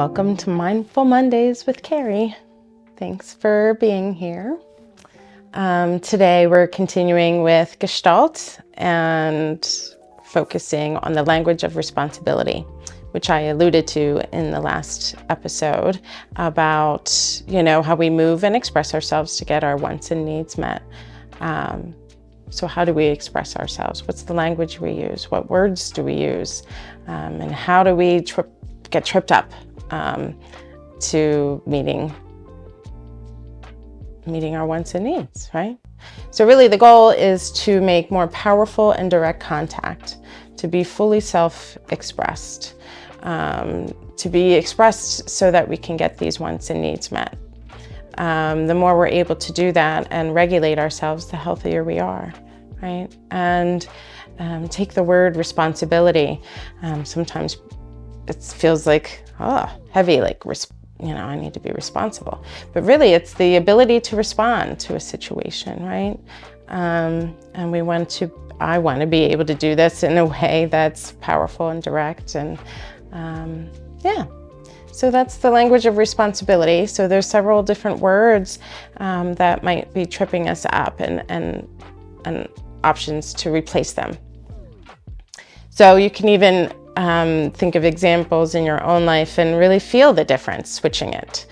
Welcome to Mindful Mondays with Carrie. Thanks for being here. Today we're continuing with gestalt and focusing on the language of responsibility, which I alluded to in the last episode about, how we move and express ourselves to get our wants and needs met. So how do we express ourselves? What's the language we use? What words do we use? And how do we get tripped up to meeting our wants and needs, right? So really the goal is to make more powerful and direct contact, to be fully self-expressed, to be expressed so that we can get these wants and needs met. The more we're able to do that and regulate ourselves, the healthier we are, right? And take the word responsibility. Sometimes it feels like, heavy, like, I need to be responsible. But really, it's the ability to respond to a situation, right? And I want to be able to do this in a way that's powerful and direct. And so that's the language of responsibility. So there's several different words that might be tripping us up and options to replace them. So you can even think of examples in your own life and really feel the difference switching it.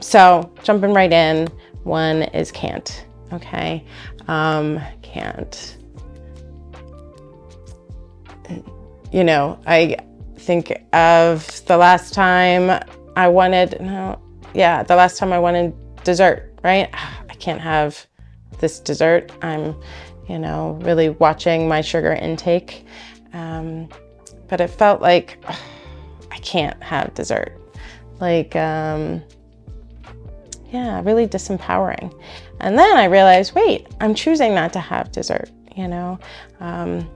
So jumping right in, one is can't, okay? Can't. I think of the last time I wanted dessert, right? I can't have this dessert. I'm, really watching my sugar intake. But it felt like I can't have dessert. Like, really disempowering. And then I realized, wait, I'm choosing not to have dessert, I'm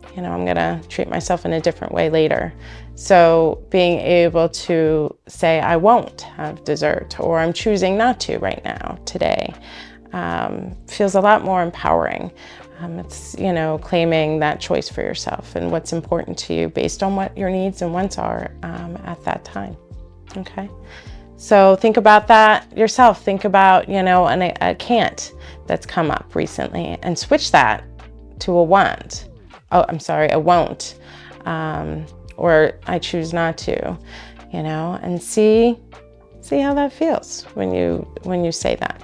gonna treat myself in a different way later. So being able to say, I won't have dessert, or I'm choosing not to right now, today, feels a lot more empowering. It's, claiming that choice for yourself and what's important to you based on what your needs and wants are at that time, okay? So think about that yourself. Think about, a can't that's come up recently and switch that to a want. A won't, or I choose not to, and see how that feels when you say that.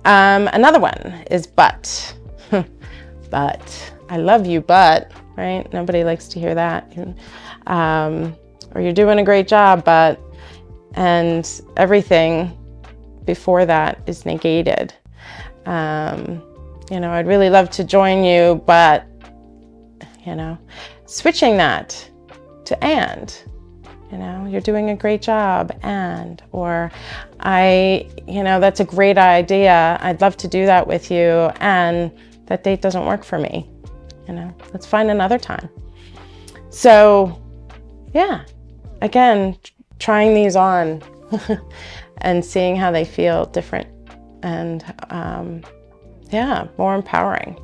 Another one is but. But I love you, but, right? Nobody likes to hear that. Or you're doing a great job, but, and everything before that is negated. I'd really love to join you, but, switching that to and, you're doing a great job, and, or that's a great idea. I'd love to do that with you, and that date doesn't work for me. Let's find another time. So again, trying these on and seeing how they feel different and more empowering.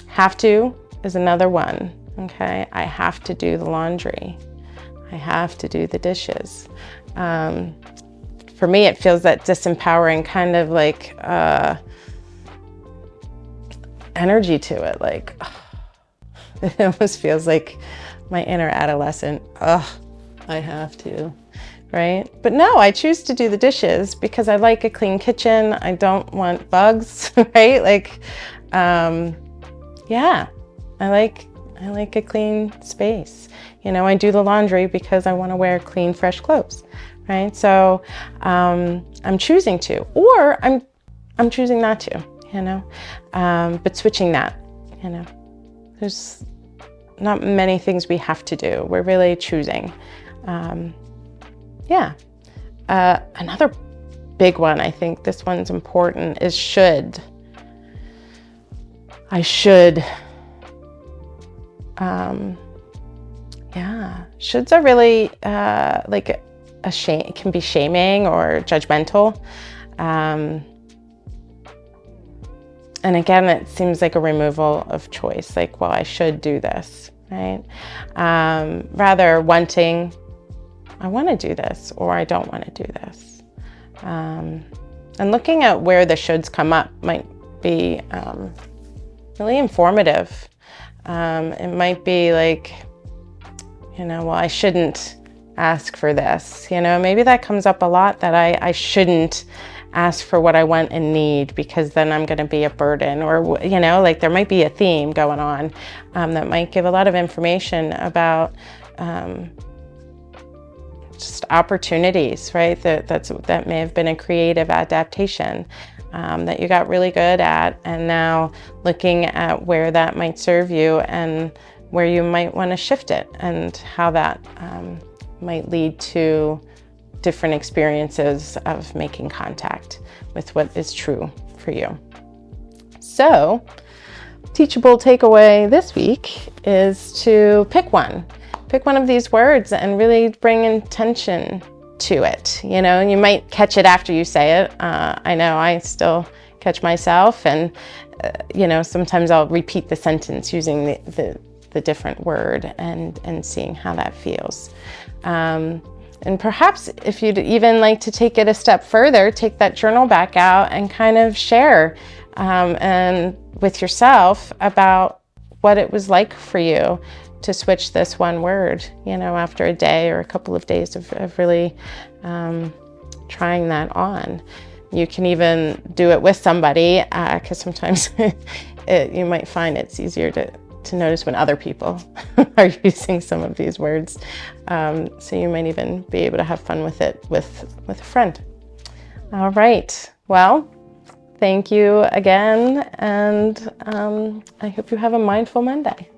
Have to is another one, okay? I have to do the laundry. I have to do the dishes. For me, it feels that disempowering kind of like, energy to it, like it almost feels like my inner adolescent. I have to, right? But no, I choose to do the dishes because I like a clean kitchen. I don't want bugs, right? Like, I like a clean space. I do the laundry because I want to wear clean, fresh clothes, right? So I'm choosing to, or I'm choosing not to. But switching that, there's not many things we have to do. We're really choosing. Another big one, I think this one's important, is should. I should. Shoulds are really like a shame. It can be shaming or judgmental. And again, it seems like a removal of choice, like, well, I should do this, right? Rather wanting I want to do this, or I don't want to do this. And looking at where the shoulds come up might be really informative. It might be like, well, I shouldn't ask for this. Maybe that comes up a lot, that I shouldn't ask for what I want and need, because then I'm going to be a burden, or, like there might be a theme going on that might give a lot of information about just opportunities, right? That may have been a creative adaptation that you got really good at, and now looking at where that might serve you and where you might want to shift it, and how that might lead to different experiences of making contact with what is true for you. So, teachable takeaway this week is to pick one of these words and really bring intention to it. And you might catch it after you say it. I know I still catch myself, and sometimes I'll repeat the sentence using the different word and seeing how that feels. And perhaps if you'd even like to take it a step further, take that journal back out and kind of share and with yourself about what it was like for you to switch this one word, after a day or a couple of days of really trying that on. You can even do it with somebody, because sometimes you might find it's easier to notice when other people are using some of these words. So you might even be able to have fun with it with a friend. All right. Well, thank you again. And I hope you have a mindful Monday.